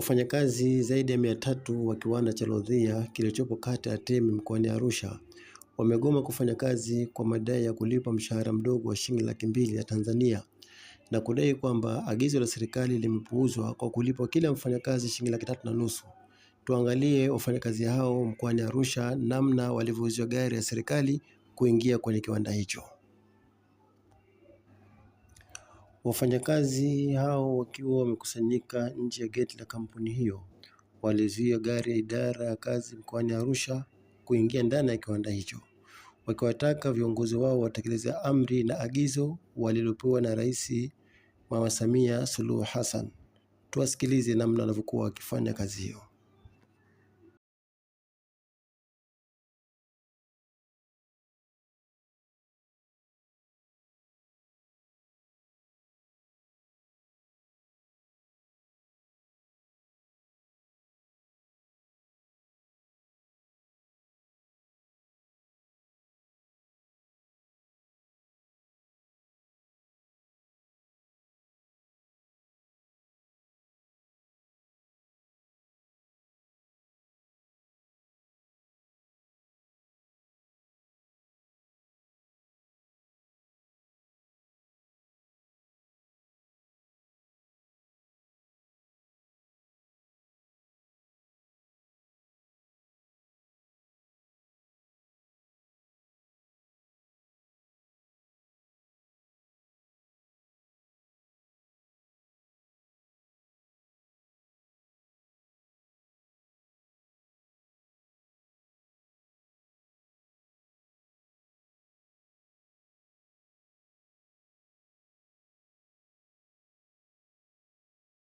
Wafanyakazi zaidi ya 300 wa kiwanda cha Lodhia kilichopo kata ya Temi mkoani Arusha wamegoma kufanya kazi kwa madai ya kulipwa mshahara mdogo wa shilingi 200,000 ya Tanzania na kudai kwamba agizo la serikali limepuuzwa kwa kulipwa kila mfanyakazi shilingi 3,500. Tuangalie wafanyakazi hao mkoani Arusha namna walivyouziwa gari ya serikali kuingia kwenye kiwanda hicho. Wafanyakazi hao wakiwa wamekusanyika nje ya geti la kampuni hiyo walizuia gari ya idara ya kazi mkoani Arusha kuingia ndani ya kiwanda hicho, wakiwataka viongozi wao watekeleze amri na agizo walilopewa na Rais Mama Samia Suluhu Hassan. Tuwasikilize namna wanavyokuwa wakifanya kazi hiyo.